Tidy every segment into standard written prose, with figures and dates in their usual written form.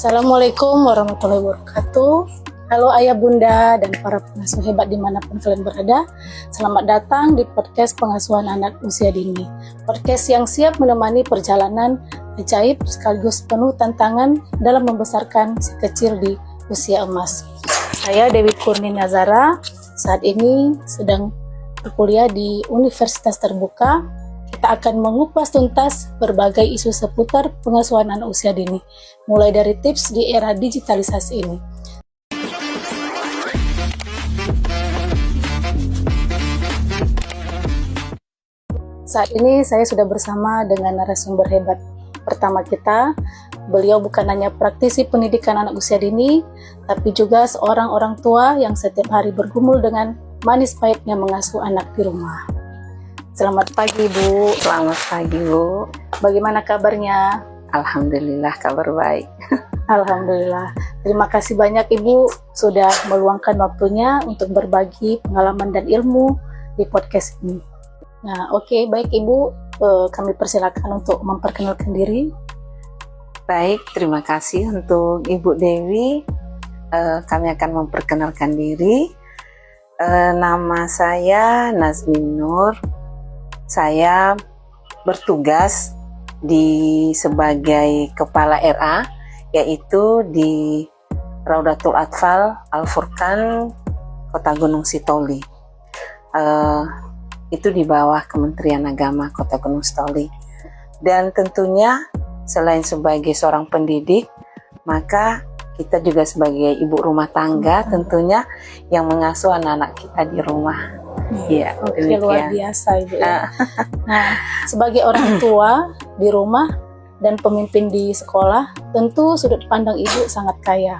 Assalamualaikum warahmatullahi wabarakatuh. Halo ayah bunda dan para pengasuh hebat dimanapun kalian berada. Selamat datang di podcast pengasuhan anak usia dini. Podcast yang siap menemani perjalanan ajaib sekaligus penuh tantangan dalam membesarkan si kecil di usia emas. Saya Dewi Kurni Nazara, saat ini sedang berkuliah di Universitas Terbuka. Kita akan mengupas tuntas berbagai isu seputar pengasuhan anak usia dini, mulai dari tips di era digitalisasi ini. Saat ini saya sudah bersama dengan narasumber hebat pertama kita. Beliau bukan hanya praktisi pendidikan anak usia dini, tapi juga seorang orang tua yang setiap hari bergumul dengan manis pahitnya mengasuh anak di rumah. Selamat pagi Bu. Selamat pagi Bu. Bagaimana kabarnya? Alhamdulillah kabar baik. Alhamdulillah. Terima kasih banyak Ibu sudah meluangkan waktunya untuk berbagi pengalaman dan ilmu di podcast ini. Nah, oke, baik Ibu, kami persilakan untuk memperkenalkan diri. Baik, terima kasih untuk Ibu Dewi. Kami akan memperkenalkan diri. Nama saya Nazmin Nur. Saya bertugas sebagai Kepala RA, yaitu di Raudatul Atfal Al-Furqan, Kota Gunung Sitoli. Itu di bawah Kementerian Agama Kota Gunung Sitoli. Dan tentunya selain sebagai seorang pendidik, maka kita juga sebagai ibu rumah tangga tentunya yang mengasuh anak-anak kita di rumah. Iya, oke, luar biasa Ibu ya. Nah, sebagai orang tua di rumah dan pemimpin di sekolah, tentu sudut pandang Ibu sangat kaya.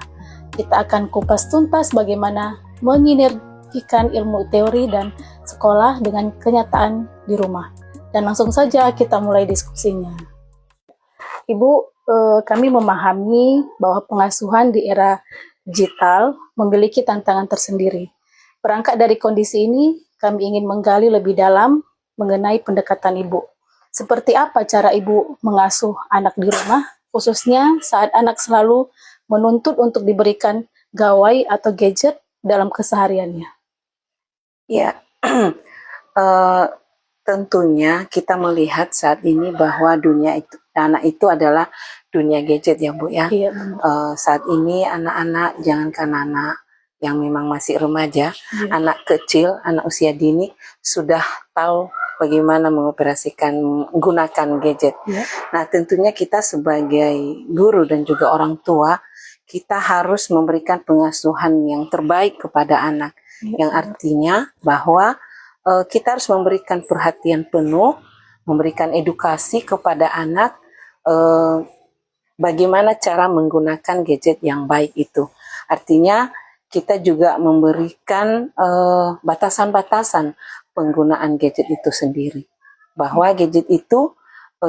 Kita akan kupas tuntas bagaimana menyinergikan ilmu teori dan sekolah dengan kenyataan di rumah. Dan langsung saja kita mulai diskusinya. Ibu, kami memahami bahwa pengasuhan di era digital memiliki tantangan tersendiri. Berangkat dari kondisi ini, kami ingin menggali lebih dalam mengenai pendekatan Ibu. Seperti apa cara Ibu mengasuh anak di rumah, khususnya saat anak selalu menuntut untuk diberikan gawai atau gadget dalam kesehariannya? Ya, tentunya kita melihat saat ini bahwa dunia itu, anak itu adalah dunia gadget ya Bu ya. Iya, saat ini anak-anak, jangankan anak yang memang masih remaja, anak kecil, anak usia dini sudah tahu bagaimana menggunakan gadget. Nah, tentunya kita sebagai guru dan juga orang tua, kita harus memberikan pengasuhan yang terbaik kepada anak. Yang artinya bahwa kita harus memberikan perhatian penuh, memberikan edukasi kepada anak, bagaimana cara menggunakan gadget yang baik itu. Artinya kita juga memberikan batasan-batasan penggunaan gadget itu sendiri. Bahwa gadget itu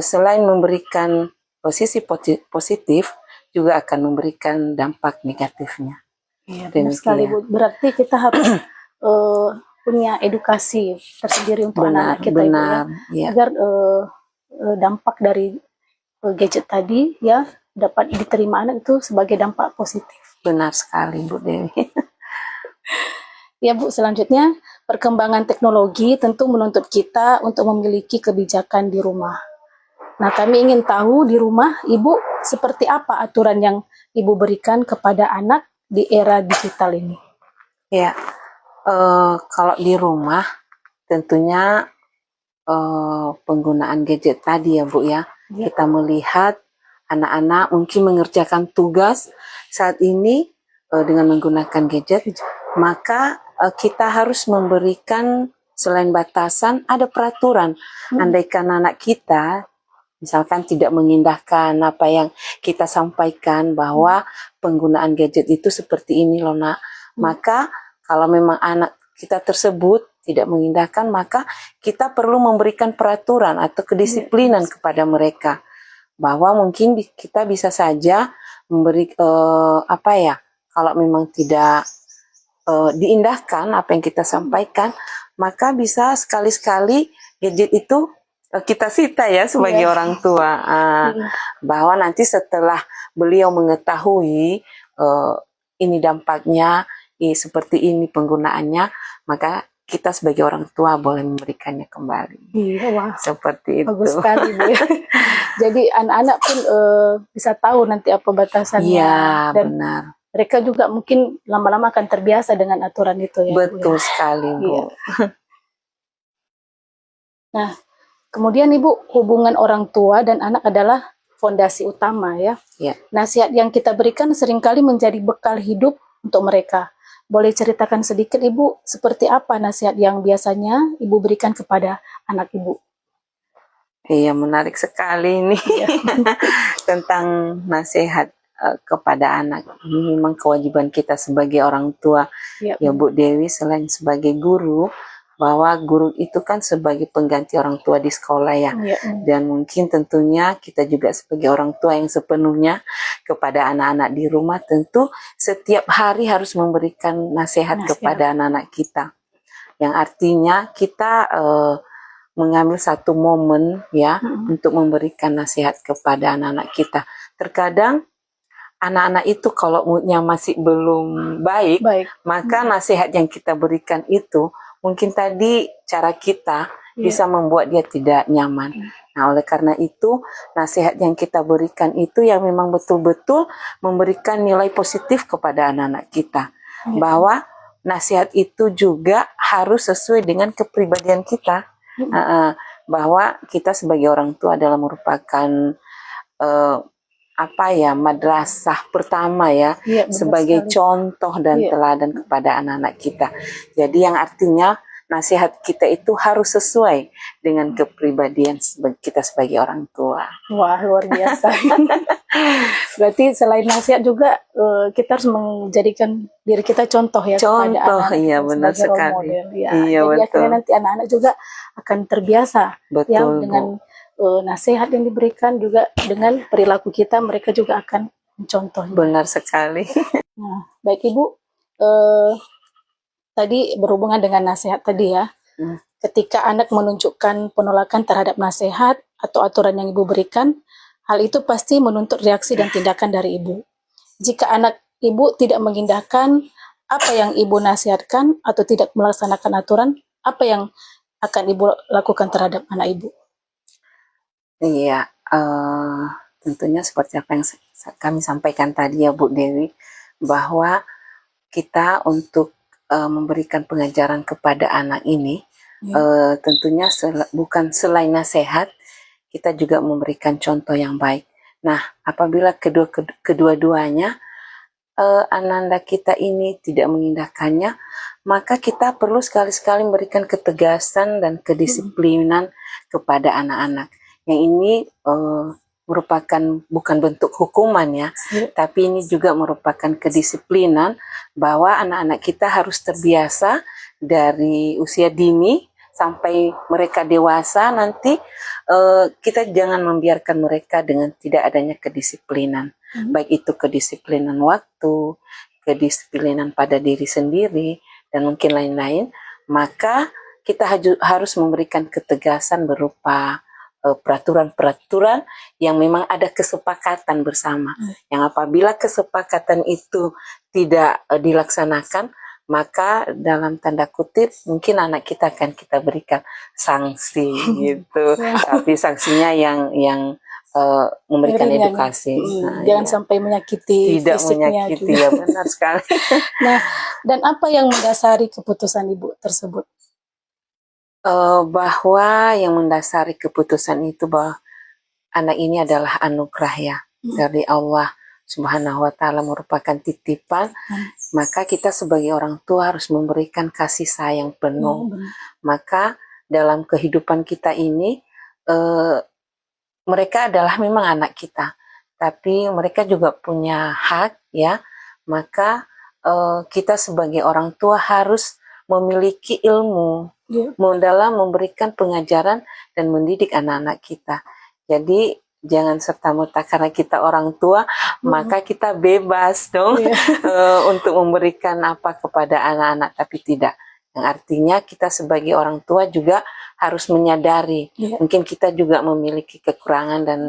selain memberikan sisi positif, juga akan memberikan dampak negatifnya. Iya, benar sekali Bu. Berarti kita harus punya edukasi tersendiri untuk anak-anak kita ya. Agar dampak dari gadget tadi ya dapat diterima anak itu sebagai dampak positif. Benar sekali Bu Dewi. Ya Bu, selanjutnya perkembangan teknologi tentu menuntut kita untuk memiliki kebijakan di rumah. Nah, kami ingin tahu di rumah Ibu seperti apa aturan yang Ibu berikan kepada anak di era digital ini? Ya, kalau di rumah tentunya penggunaan gadget tadi ya Bu ya. Kita melihat anak-anak mungkin mengerjakan tugas saat ini dengan menggunakan gadget, maka kita harus memberikan selain batasan, ada peraturan. Andaikan anak kita misalkan tidak mengindahkan apa yang kita sampaikan bahwa penggunaan gadget itu seperti ini loh nak, maka kalau memang anak kita tersebut tidak mengindahkan, maka kita perlu memberikan peraturan atau kedisiplinan kepada mereka. Bahwa mungkin kita bisa saja memberi kalau memang tidak diindahkan apa yang kita sampaikan, maka bisa sekali-sekali gadget itu kita sita ya sebagai orang tua, bahwa nanti setelah beliau mengetahui ini dampaknya, seperti ini penggunaannya, maka kita sebagai orang tua boleh memberikannya kembali. Iya, wah. Seperti itu. Bagus sekali, Bu. Jadi anak-anak pun bisa tahu nanti apa batasannya. Iya, dan benar. mereka juga mungkin lama-lama akan terbiasa dengan aturan itu ya. Betul Bu, ya? sekali, Bu. Iya. Nah, kemudian Ibu, hubungan orang tua dan anak adalah fondasi utama ya. Ya. Nasihat yang kita berikan seringkali menjadi bekal hidup untuk mereka. Boleh ceritakan sedikit Ibu, seperti apa nasihat yang biasanya Ibu berikan kepada anak Ibu? Iya, menarik sekali ini. Ya. Tentang nasihat kepada anak. Ini memang kewajiban kita sebagai orang tua, ya Bu Dewi, selain sebagai guru, bahwa guru itu kan sebagai pengganti orang tua di sekolah ya. Dan mungkin tentunya kita juga sebagai orang tua yang sepenuhnya kepada anak-anak di rumah, tentu setiap hari harus memberikan nasihat kepada anak-anak kita. Yang artinya kita mengambil satu momen ya untuk memberikan nasihat kepada anak-anak kita. Terkadang anak-anak itu kalau moodnya masih belum baik. Maka nasihat yang kita berikan itu mungkin tadi cara kita bisa membuat dia tidak nyaman. Nah, oleh karena itu nasihat yang kita berikan itu yang memang betul-betul memberikan nilai positif kepada anak-anak kita. Bahwa nasihat itu juga harus sesuai dengan kepribadian kita. Bahwa kita sebagai orang tua adalah merupakan madrasah pertama ya, sebagai contoh dan teladan kepada anak-anak kita. Jadi yang artinya nasihat kita itu harus sesuai dengan kepribadian kita sebagai orang tua. Wah, luar biasa. Berarti selain nasihat juga kita harus menjadikan diri kita contoh ya. Contoh, kepada anak-anak iya benar sekali. Ya. Iya, jadi betul. akhirnya nanti anak-anak juga akan terbiasa ya dengan nasihat yang diberikan, juga dengan perilaku kita, mereka juga akan mencontoh. Benar sekali. Nah, baik Ibu, tadi berhubungan dengan nasihat tadi ya. Ketika anak menunjukkan penolakan terhadap nasihat atau aturan yang Ibu berikan, hal itu pasti menuntut reaksi dan tindakan dari Ibu. Jika anak Ibu tidak mengindahkan apa yang Ibu nasihatkan atau tidak melaksanakan aturan, apa yang akan Ibu lakukan terhadap anak Ibu? Iya, tentunya seperti apa yang kami sampaikan tadi ya Bu Dewi, bahwa kita untuk memberikan pengajaran kepada anak ini, tentunya bukan selain nasihat, kita juga memberikan contoh yang baik. Nah, apabila kedua-duanya ananda kita ini tidak mengindahkannya, maka kita perlu sekali-sekali memberikan ketegasan dan kedisiplinan kepada anak-anak. Yang ini merupakan bukan bentuk hukuman ya, tapi ini juga merupakan kedisiplinan bahwa anak-anak kita harus terbiasa dari usia dini sampai mereka dewasa nanti. Kita jangan membiarkan mereka dengan tidak adanya kedisiplinan, baik itu kedisiplinan waktu, kedisiplinan pada diri sendiri, dan mungkin lain-lain. Maka kita harus memberikan ketegasan berupa peraturan-peraturan yang memang ada kesepakatan bersama. Yang apabila kesepakatan itu tidak dilaksanakan, maka dalam tanda kutip mungkin anak kita akan kita berikan sanksi gitu. Tapi sanksinya yang memberikan edukasi. Jangan sampai menyakiti tidak fisiknya menyakiti juga. Ya benar sekali. Nah, dan apa yang mendasari keputusan Ibu tersebut? Bahwa yang mendasari keputusan itu bahwa anak ini adalah anugerah ya dari Allah Subhanahu wa Ta'ala, merupakan titipan. Maka kita sebagai orang tua harus memberikan kasih sayang penuh. Maka dalam kehidupan kita ini mereka adalah memang anak kita, tapi mereka juga punya hak ya. Maka kita sebagai orang tua harus memiliki ilmu dalam memberikan pengajaran dan mendidik anak-anak kita. Jadi jangan serta-merta karena kita orang tua maka kita bebas dong untuk memberikan apa kepada anak-anak, tapi tidak. Yang artinya kita sebagai orang tua juga harus menyadari, mungkin kita juga memiliki kekurangan dan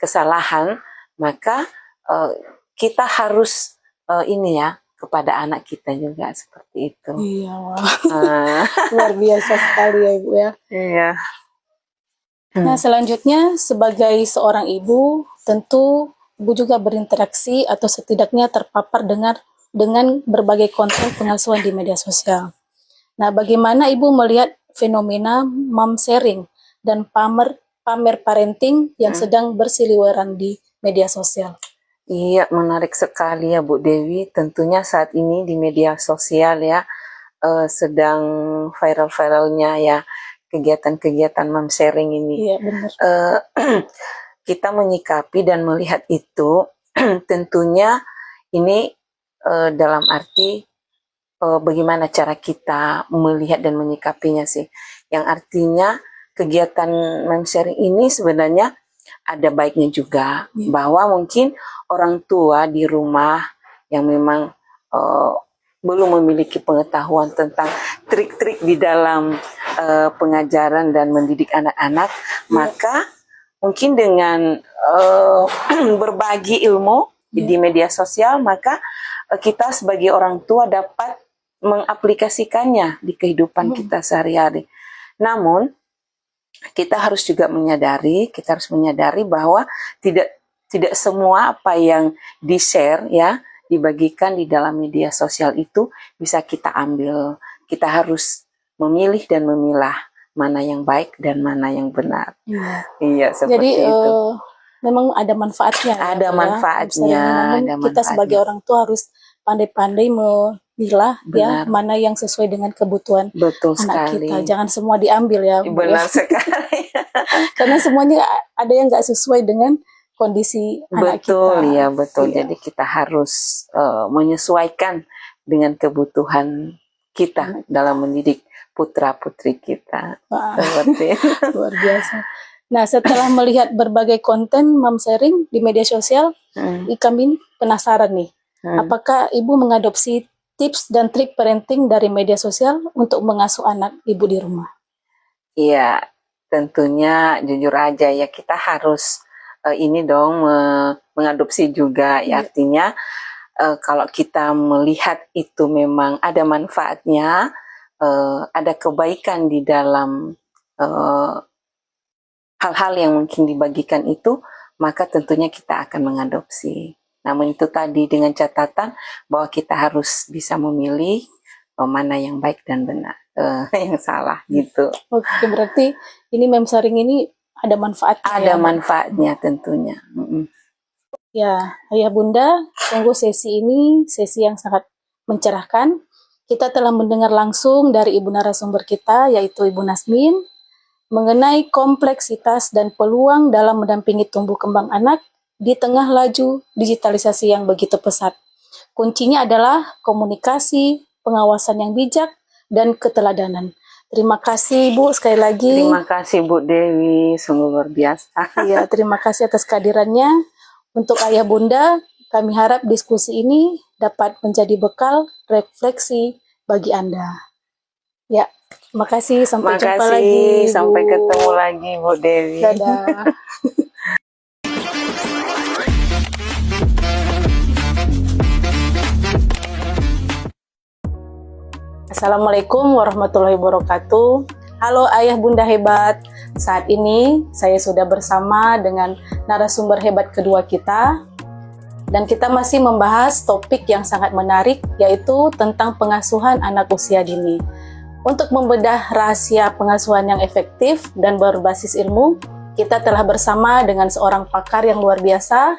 kesalahan, maka kita harus ini ya, kepada anak kita juga seperti itu. Iya, luar biasa sekali ya Ibu ya. Iya. Nah selanjutnya sebagai seorang ibu, tentu Ibu juga berinteraksi atau setidaknya terpapar dengan berbagai konten pengasuhan di media sosial. Nah bagaimana Ibu melihat fenomena mom sharing dan pamer parenting yang sedang berseliweran di media sosial? Iya, menarik sekali ya Bu Dewi. Tentunya saat ini di media sosial ya sedang viral-viralnya ya kegiatan-kegiatan mom sharing ini. Iya, benar. Kita menyikapi dan melihat itu tentunya ini dalam arti bagaimana cara kita melihat dan menyikapinya sih. Yang artinya kegiatan mom sharing ini sebenarnya ada baiknya juga, bahwa mungkin orang tua di rumah yang memang belum memiliki pengetahuan tentang trik-trik di dalam pengajaran dan mendidik anak-anak, maka mungkin dengan berbagi ilmu di media sosial, maka kita sebagai orang tua dapat mengaplikasikannya di kehidupan kita sehari-hari. Namun kita harus juga menyadari, bahwa tidak semua apa yang di-share ya, dibagikan di dalam media sosial itu bisa kita ambil. Kita harus memilih dan memilah mana yang baik dan mana yang benar. Iya, seperti jadi, itu. Memang ada manfaatnya. Ada manfaatnya. Kita sebagai orang tua harus pandai-pandai memilah ya mana yang sesuai dengan kebutuhan anak kita. Jangan semua diambil ya. Benar sekali. Karena semuanya ada yang nggak sesuai dengan kondisi anak kita. Betul ya, betul. Jadi kita harus menyesuaikan dengan kebutuhan kita dalam mendidik putra-putri kita. Luar biasa. Nah, setelah melihat berbagai konten mom sharing di media sosial, kami penasaran nih, apakah Ibu mengadopsi tips dan trik parenting dari media sosial untuk mengasuh anak Ibu di rumah? Iya, tentunya jujur aja ya, kita harus ini dong mengadopsi juga ya, artinya kalau kita melihat itu memang ada manfaatnya, ada kebaikan di dalam hal-hal yang mungkin dibagikan itu, maka tentunya kita akan mengadopsi. Namun itu tadi dengan catatan bahwa kita harus bisa memilih mana yang baik dan benar, yang salah gitu. Oke, berarti ini mom sharing ini ada manfaatnya. Ada manfaatnya tentunya. Ya, Ayah Bunda, sungguh sesi ini sesi yang sangat mencerahkan. Kita telah mendengar langsung dari Ibu narasumber kita, yaitu Ibu Nasmin, mengenai kompleksitas dan peluang dalam mendampingi tumbuh kembang anak di tengah laju digitalisasi yang begitu pesat. Kuncinya adalah komunikasi, pengawasan yang bijak, dan keteladanan. Terima kasih Bu sekali lagi. Terima kasih Bu Dewi, sungguh luar biasa. Ya, terima kasih atas kehadirannya. Untuk Ayah Bunda, kami harap diskusi ini dapat menjadi bekal refleksi bagi Anda. Ya, terima kasih. Sampai jumpa lagi. Sampai ketemu lagi Bu Dewi. Dadah. Assalamualaikum warahmatullahi wabarakatuh. Halo Ayah Bunda hebat. Saat ini saya sudah bersama dengan narasumber hebat kedua kita. Dan kita masih membahas topik yang sangat menarik, yaitu tentang pengasuhan anak usia dini. Untuk membedah rahasia pengasuhan yang efektif dan berbasis ilmu, kita telah bersama dengan seorang pakar yang luar biasa.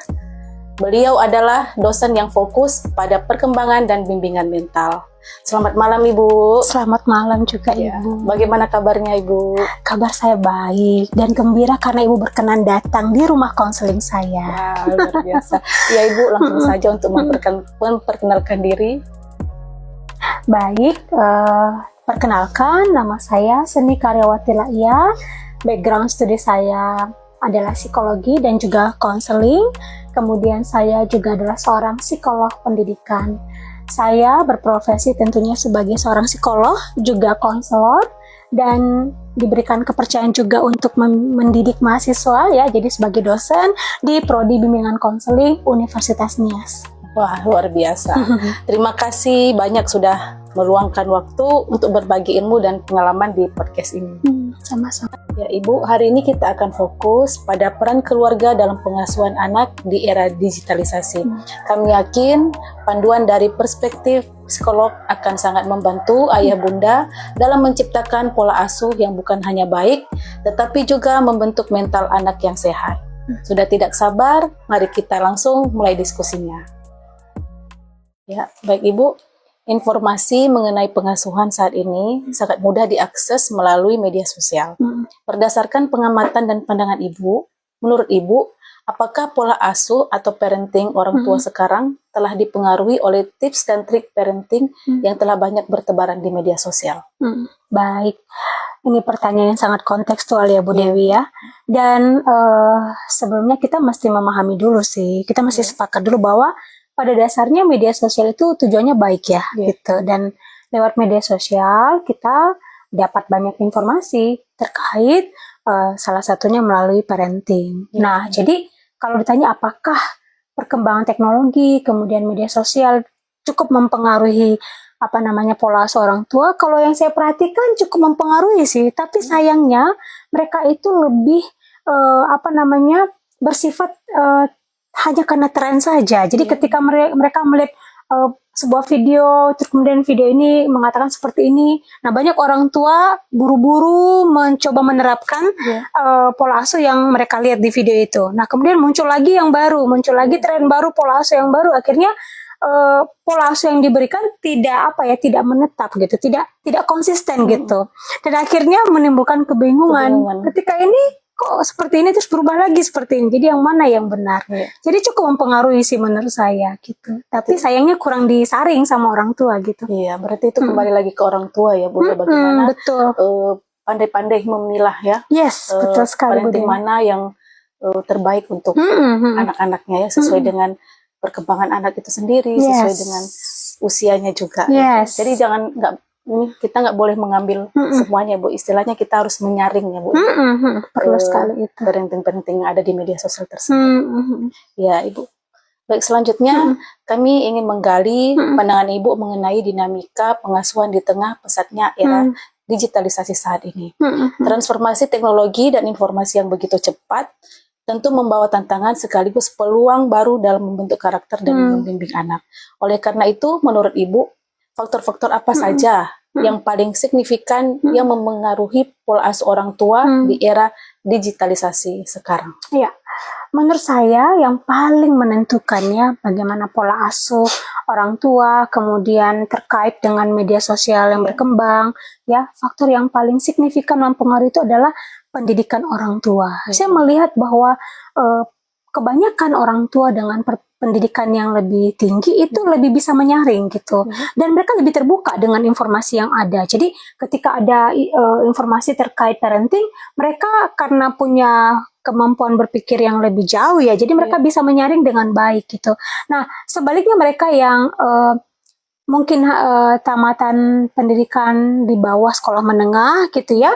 Beliau adalah dosen yang fokus pada perkembangan dan bimbingan mental. Selamat malam Ibu. Selamat malam juga Ibu. Bagaimana kabarnya Ibu? Kabar saya baik dan gembira karena Ibu berkenan datang di rumah konseling saya. Wah, luar biasa. Ya Ibu, langsung saja untuk memperkenalkan diri. Baik, perkenalkan nama saya Seni Karyawati Laia. Background studi saya adalah psikologi dan juga konseling. Kemudian saya juga adalah seorang psikolog pendidikan. Saya berprofesi tentunya sebagai seorang psikolog, juga konselor, dan diberikan kepercayaan juga untuk mendidik mahasiswa ya, jadi sebagai dosen di Prodi Bimbingan Konseling Universitas Nias. Wah, luar biasa. Terima kasih banyak sudah meluangkan waktu untuk berbagi ilmu dan pengalaman di podcast ini. Sama-sama. Ya Ibu, hari ini kita akan fokus pada peran keluarga dalam pengasuhan anak di era digitalisasi. Kami yakin panduan dari perspektif psikolog akan sangat membantu ayah bunda dalam menciptakan pola asuh yang bukan hanya baik, tetapi juga membentuk mental anak yang sehat. Sudah tidak sabar, mari kita langsung mulai diskusinya. Ya, baik Ibu, informasi mengenai pengasuhan saat ini sangat mudah diakses melalui media sosial. Berdasarkan pengamatan dan pandangan Ibu, menurut Ibu, apakah pola asuh atau parenting orang tua sekarang telah dipengaruhi oleh tips dan trik parenting yang telah banyak bertebaran di media sosial? Baik, ini pertanyaan yang sangat kontekstual ya Bu Dewi ya. Dan sebelumnya kita mesti memahami dulu sih, kita mesti sepakat dulu bahwa pada dasarnya media sosial itu tujuannya baik ya, gitu. Dan lewat media sosial kita dapat banyak informasi terkait salah satunya melalui parenting. Nah, jadi kalau ditanya apakah perkembangan teknologi kemudian media sosial cukup mempengaruhi pola seorang tua, kalau yang saya perhatikan cukup mempengaruhi sih, tapi sayangnya mereka itu lebih bersifat hanya karena tren saja. Jadi ketika mereka melihat sebuah video, terus kemudian video ini mengatakan seperti ini, nah banyak orang tua buru-buru mencoba menerapkan pola asuh yang mereka lihat di video itu. Nah kemudian muncul lagi yang baru, muncul lagi tren baru, pola asuh yang baru, akhirnya pola asuh yang diberikan tidak menetap gitu, tidak konsisten gitu, dan akhirnya menimbulkan kebingungan. Ketika ini kok seperti ini terus berubah lagi seperti ini, jadi yang mana yang benar? Jadi cukup mempengaruhi sih menurut saya gitu. Tapi sayangnya kurang disaring sama orang tua gitu. Iya, berarti itu kembali lagi ke orang tua ya Bu, bagaimana pandai-pandai memilah ya. Yes, betul sekali Bu. Parenting mana yang terbaik untuk anak-anaknya ya, sesuai dengan perkembangan anak itu sendiri, sesuai dengan usianya juga. Jadi kita nggak boleh mengambil semuanya Bu, istilahnya kita harus menyaring ya Bu. Perlu sekali itu. Parenting yang ada di media sosial tersebut. Ya Ibu. Baik, selanjutnya kami ingin menggali pandangan Ibu mengenai dinamika pengasuhan di tengah pesatnya era digitalisasi saat ini. Transformasi teknologi dan informasi yang begitu cepat tentu membawa tantangan sekaligus peluang baru dalam membentuk karakter dan membimbing anak. Oleh karena itu, menurut Ibu, faktor-faktor apa saja yang paling signifikan yang memengaruhi pola asuh orang tua di era digitalisasi sekarang? Ya, menurut saya yang paling menentukannya bagaimana pola asuh orang tua, kemudian terkait dengan media sosial yang berkembang, ya faktor yang paling signifikan mempengaruhi itu adalah pendidikan orang tua. Saya melihat bahwa kebanyakan orang tua dengan pendidikan yang lebih tinggi itu lebih bisa menyaring gitu, dan mereka lebih terbuka dengan informasi yang ada. Jadi ketika ada informasi terkait parenting, mereka karena punya kemampuan berpikir yang lebih jauh ya, jadi mereka bisa menyaring dengan baik gitu. Nah sebaliknya mereka yang mungkin tamatan pendidikan di bawah sekolah menengah gitu ya,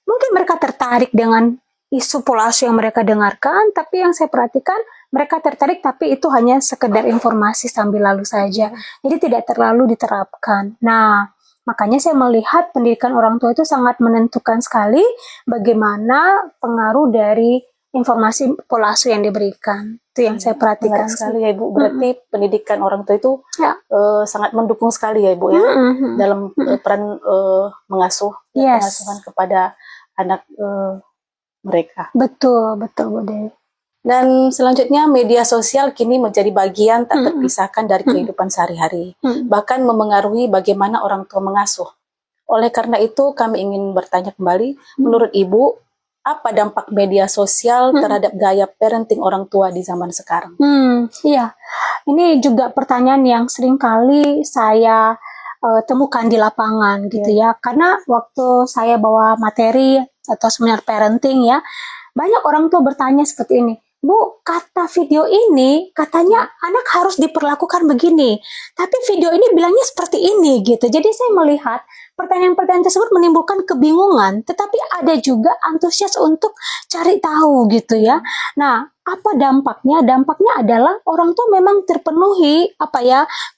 mungkin mereka tertarik dengan isu pola asuh yang mereka dengarkan, tapi yang saya perhatikan mereka tertarik tapi itu hanya sekedar informasi sambil lalu saja, jadi tidak terlalu diterapkan. Nah makanya saya melihat pendidikan orang tua itu sangat menentukan sekali bagaimana pengaruh dari informasi pola asuh yang diberikan. Itu yang saya perhatikan sekali ya Ibu. Berarti pendidikan orang tua itu sangat mendukung sekali ya Ibu ya, dalam peran mengasuh pengasuhan kepada anak mereka. Betul Bu Dewi. Dan selanjutnya media sosial kini menjadi bagian tak terpisahkan dari kehidupan sehari-hari, bahkan memengaruhi bagaimana orang tua mengasuh. Oleh karena itu kami ingin bertanya kembali, menurut Ibu, apa dampak media sosial terhadap gaya parenting orang tua di zaman sekarang? Iya, ini juga pertanyaan yang sering kali saya temukan di lapangan gitu ya, karena waktu saya bawa materi atau seminar parenting ya, banyak orang tua bertanya seperti ini, Bu, kata video ini katanya anak harus diperlakukan begini, tapi video ini bilangnya seperti ini gitu. Jadi saya melihat pertanyaan-pertanyaan tersebut menimbulkan kebingungan, tetapi ada juga antusias untuk cari tahu gitu ya. Nah, apa dampaknya? Dampaknya adalah orang tua memang terpenuhi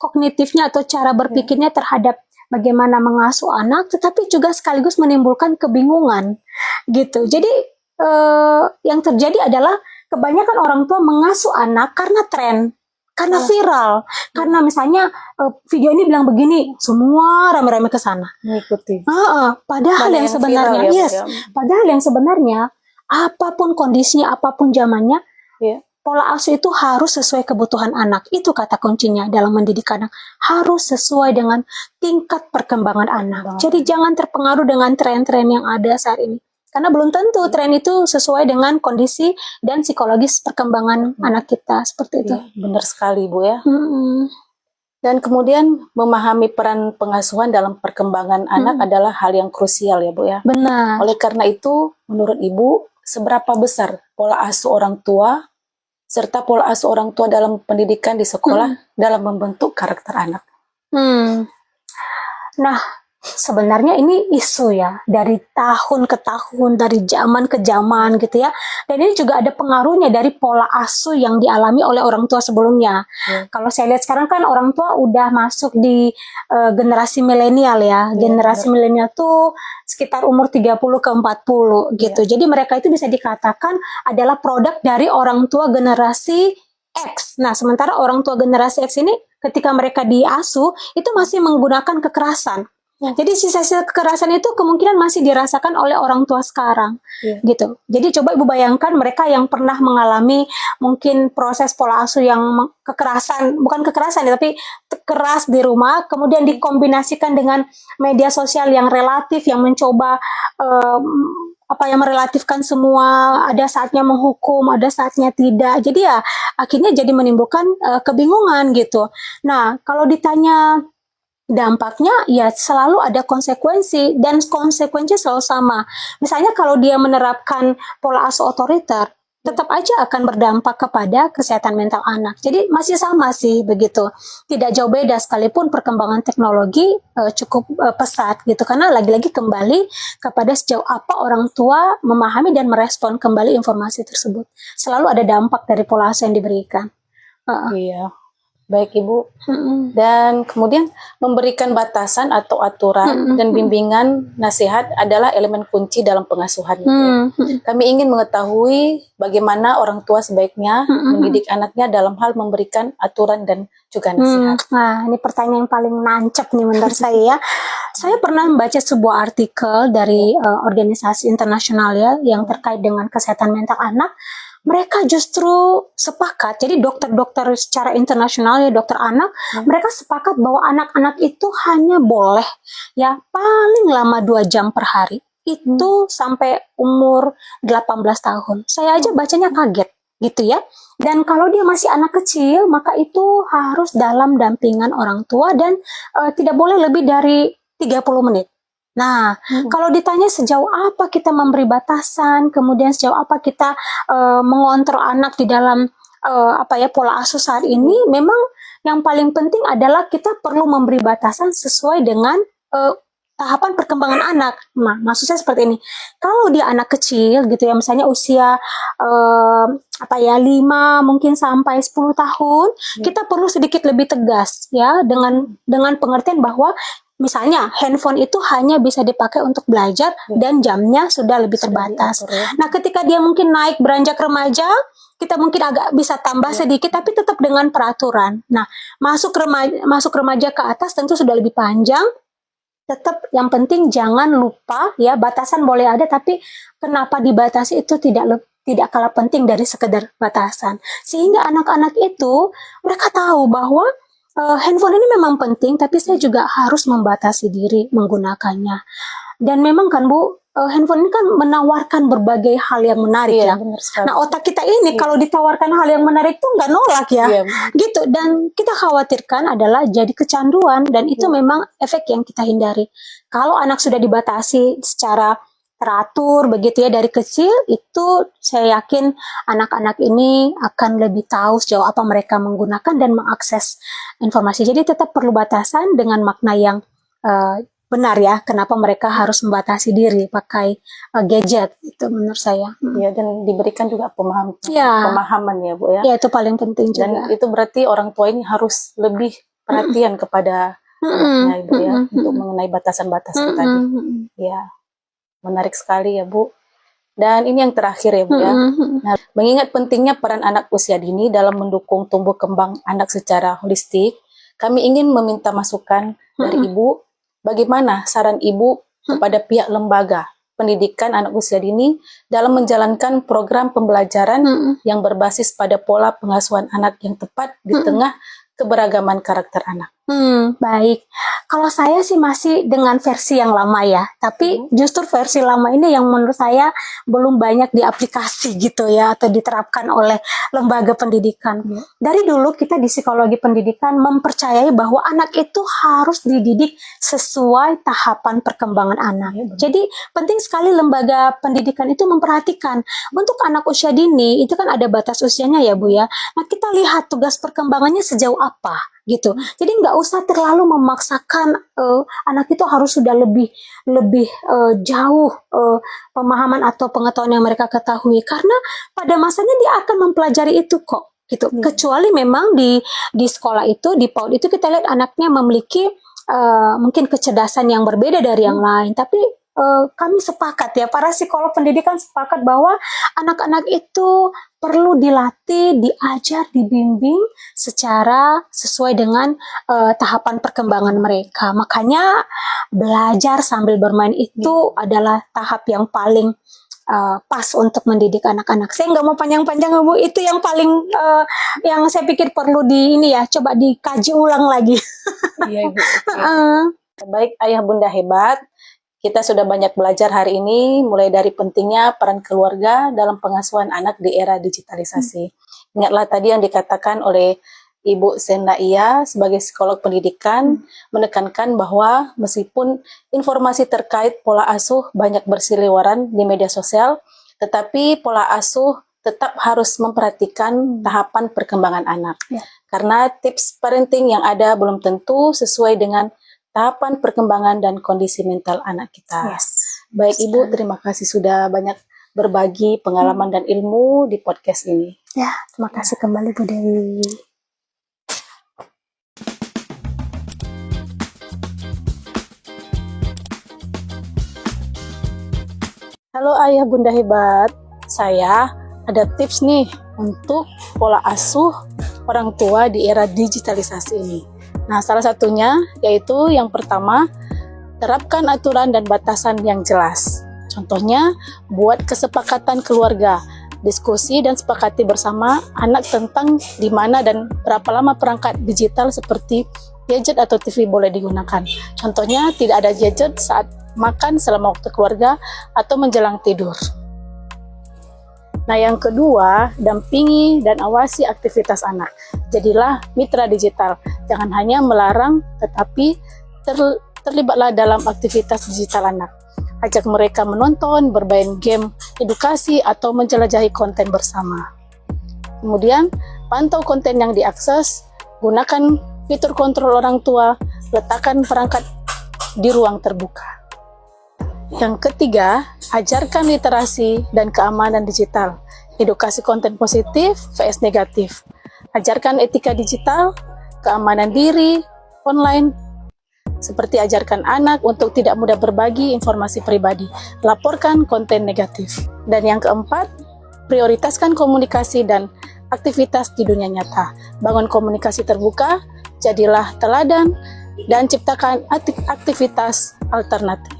kognitifnya atau cara berpikirnya terhadap bagaimana mengasuh anak, tetapi juga sekaligus menimbulkan kebingungan gitu. Jadi yang terjadi adalah kebanyakan orang tua mengasuh anak karena tren, karena viral, karena misalnya video ini bilang begini, semua rame-rame ke sana. Mengikuti. Padahal yang sebenarnya, padahal yang sebenarnya apapun kondisinya, apapun zamannya, pola asuh itu harus sesuai kebutuhan anak. Itu kata kuncinya dalam mendidik anak. Harus sesuai dengan tingkat perkembangan anak. Jadi jangan terpengaruh dengan tren-tren yang ada saat ini. Karena belum tentu tren itu sesuai dengan kondisi dan psikologis perkembangan anak kita. Seperti itu. Benar sekali, Bu ya. Dan kemudian memahami peran pengasuhan dalam perkembangan anak adalah hal yang krusial ya, Bu ya. Benar. Oleh karena itu, menurut Ibu, seberapa besar pola asuh orang tua serta pola asuh orang tua dalam pendidikan di sekolah dalam membentuk karakter anak? Nah, sebenarnya ini isu ya, dari tahun ke tahun, dari zaman ke zaman gitu ya. Dan ini juga ada pengaruhnya dari pola asuh yang dialami oleh orang tua sebelumnya. Kalau saya lihat sekarang kan orang tua udah masuk di generasi milenial ya. Generasi milenial tuh sekitar umur 30 ke 40 gitu. Jadi mereka itu bisa dikatakan adalah produk dari orang tua generasi X. Nah, sementara orang tua generasi X ini ketika mereka diasuh itu masih menggunakan kekerasan. Jadi sisa-sisa kekerasan itu kemungkinan masih dirasakan oleh orang tua sekarang, gitu. Jadi coba Ibu bayangkan mereka yang pernah mengalami mungkin proses pola asuh yang kekerasan, bukan kekerasan ya, tapi keras di rumah, kemudian dikombinasikan dengan media sosial yang relatif, yang mencoba merelatifkan semua, ada saatnya menghukum, ada saatnya tidak. Jadi ya akhirnya jadi menimbulkan kebingungan gitu. Nah, kalau ditanya dampaknya ya selalu ada konsekuensi dan konsekuensinya selalu sama. Misalnya kalau dia menerapkan pola asuh otoriter, tetap aja akan berdampak kepada kesehatan mental anak. Jadi masih sama sih begitu. Tidak jauh beda sekalipun perkembangan teknologi cukup pesat gitu. Karena lagi-lagi kembali kepada sejauh apa orang tua memahami dan merespon kembali informasi tersebut. Selalu ada dampak dari pola asuh yang diberikan. Iya. Baik Ibu, dan kemudian memberikan batasan atau aturan dan bimbingan nasihat adalah elemen kunci dalam pengasuhan. Kami ingin mengetahui bagaimana orang tua sebaiknya mendidik anaknya dalam hal memberikan aturan dan juga nasihat. Nah, ini pertanyaan yang paling nancep nih menurut saya ya. Saya pernah membaca sebuah artikel dari organisasi internasional ya yang terkait dengan kesehatan mental anak. Mereka justru sepakat, jadi dokter-dokter secara internasional ya, dokter anak, mereka sepakat bahwa anak-anak itu hanya boleh ya paling lama 2 jam per hari, itu sampai umur 18 tahun. Saya aja bacanya kaget gitu ya. Dan kalau dia masih anak kecil, maka itu harus dalam dampingan orang tua dan tidak boleh lebih dari 30 menit. Nah, kalau ditanya sejauh apa kita memberi batasan, kemudian sejauh apa kita mengontrol anak di dalam pola asuh saat ini, memang yang paling penting adalah kita perlu memberi batasan sesuai dengan tahapan perkembangan anak. Nah, maksud saya seperti ini. Kalau dia anak kecil gitu ya, misalnya usia 5 mungkin sampai 10 tahun, kita perlu sedikit lebih tegas ya dengan pengertian bahwa misalnya handphone itu hanya bisa dipakai untuk belajar dan jamnya sudah lebih terbatas. Nah, ketika dia mungkin naik beranjak remaja, kita mungkin agak bisa tambah sedikit, tapi tetap dengan peraturan. Nah, masuk remaja ke atas tentu sudah lebih panjang. Tetap yang penting jangan lupa ya, batasan boleh ada, tapi kenapa dibatasi itu tidak kalah penting dari sekedar batasan. Sehingga anak-anak itu mereka tahu bahwa handphone ini memang penting, tapi saya juga harus membatasi diri menggunakannya. Dan memang kan Bu, handphone ini kan menawarkan berbagai hal yang menarik ya. Nah, otak kita ini kalau ditawarkan hal yang menarik tuh nggak nolak ya, gitu. Dan kita khawatirkan adalah jadi kecanduan, dan itu memang efek yang kita hindari. Kalau anak sudah dibatasi secara teratur begitu ya dari kecil, itu saya yakin anak-anak ini akan lebih tahu sejauh apa mereka menggunakan dan mengakses informasi. Jadi tetap perlu batasan dengan makna yang benar ya, kenapa mereka harus membatasi diri pakai gadget, itu menurut saya. Ya, dan diberikan juga Ya. pemahaman ya Bu ya. Ya, itu paling penting juga. Dan itu berarti orang tua ini harus lebih perhatian kepada anaknya Ibu ya, untuk mengenai batasan-batasan tadi. Ya, menarik sekali ya Bu. Dan ini yang terakhir ya Bu ya. Nah, mengingat pentingnya peran anak usia dini dalam mendukung tumbuh kembang anak secara holistik, kami ingin meminta masukan dari Ibu, bagaimana saran Ibu kepada pihak lembaga pendidikan anak usia dini dalam menjalankan program pembelajaran yang berbasis pada pola pengasuhan anak yang tepat di tengah keberagaman karakter anak. Baik. Kalau saya sih masih dengan versi yang lama ya, tapi justru versi lama ini yang menurut saya belum banyak diaplikasi gitu ya, atau diterapkan oleh lembaga pendidikan. Dari dulu kita di psikologi pendidikan mempercayai bahwa anak itu harus dididik sesuai tahapan perkembangan anak. Jadi penting sekali lembaga pendidikan itu memperhatikan untuk anak usia dini itu kan ada batas usianya ya Bu ya. Nah, kita lihat tugas perkembangannya sejauh apa gitu. Jadi nggak usah terlalu memaksakan anak itu harus sudah lebih jauh pemahaman atau pengetahuan yang mereka ketahui, karena pada masanya dia akan mempelajari itu kok gitu. Kecuali memang di sekolah itu, di PAUD itu kita lihat anaknya memiliki mungkin kecerdasan yang berbeda dari yang lain, tapi kami sepakat ya, para psikolog pendidikan sepakat bahwa anak-anak itu perlu dilatih, diajar, dibimbing secara sesuai dengan tahapan perkembangan mereka. Makanya belajar sambil bermain itu adalah tahap yang paling pas untuk mendidik anak-anak. Saya nggak mau panjang-panjang Bu, itu yang paling yang saya pikir perlu ini ya, coba dikaji ulang lagi. Iya Ibu. Baik Ayah Bunda hebat. Kita sudah banyak belajar hari ini, mulai dari pentingnya peran keluarga dalam pengasuhan anak di era digitalisasi. Ingatlah tadi yang dikatakan oleh Ibu Sendaia sebagai psikolog pendidikan, menekankan bahwa meskipun informasi terkait pola asuh banyak berseliweran di media sosial, tetapi pola asuh tetap harus memperhatikan tahapan perkembangan anak. Karena tips parenting yang ada belum tentu sesuai dengan tahapan perkembangan dan kondisi mental anak kita. Baik Ibu, terima kasih sudah banyak berbagi pengalaman dan ilmu di podcast ini. Ya, terima kasih kembali Bu Dewi. Halo Ayah Bunda hebat, saya ada tips nih untuk pola asuh orang tua di era digitalisasi ini. Nah, salah satunya yaitu yang pertama, terapkan aturan dan batasan yang jelas. Contohnya, buat kesepakatan keluarga, diskusi dan sepakati bersama anak tentang di mana dan berapa lama perangkat digital seperti gadget atau TV boleh digunakan. Contohnya, tidak ada gadget saat makan selama waktu keluarga atau menjelang tidur. Nah, yang kedua, dampingi dan awasi aktivitas anak. Jadilah mitra digital. Jangan hanya melarang, tetapi terlibatlah dalam aktivitas digital anak. Ajak mereka menonton, bermain game edukasi, atau menjelajahi konten bersama. Kemudian, pantau konten yang diakses, gunakan fitur kontrol orang tua, letakkan perangkat di ruang terbuka. Yang ketiga, ajarkan literasi dan keamanan digital. Edukasi konten positif vs negatif. Ajarkan etika digital, keamanan diri, online, seperti ajarkan anak untuk tidak mudah berbagi informasi pribadi, laporkan konten negatif. Dan yang keempat, prioritaskan komunikasi dan aktivitas di dunia nyata. Bangun komunikasi terbuka, jadilah teladan, dan ciptakan aktivitas alternatif.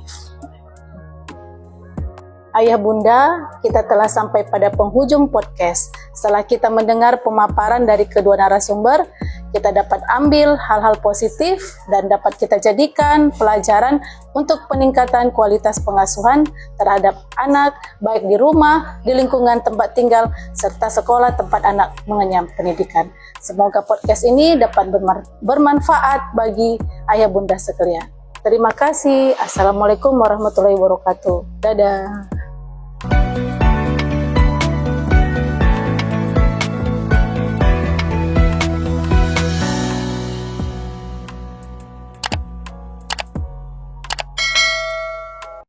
Ayah Bunda, kita telah sampai pada penghujung podcast. Setelah kita mendengar pemaparan dari kedua narasumber, kita dapat ambil hal-hal positif dan dapat kita jadikan pelajaran untuk peningkatan kualitas pengasuhan terhadap anak, baik di rumah, di lingkungan tempat tinggal, serta sekolah tempat anak mengenyam pendidikan. Semoga podcast ini dapat bermanfaat bagi Ayah Bunda sekalian. Terima kasih. Assalamualaikum warahmatullahi wabarakatuh. Dadah.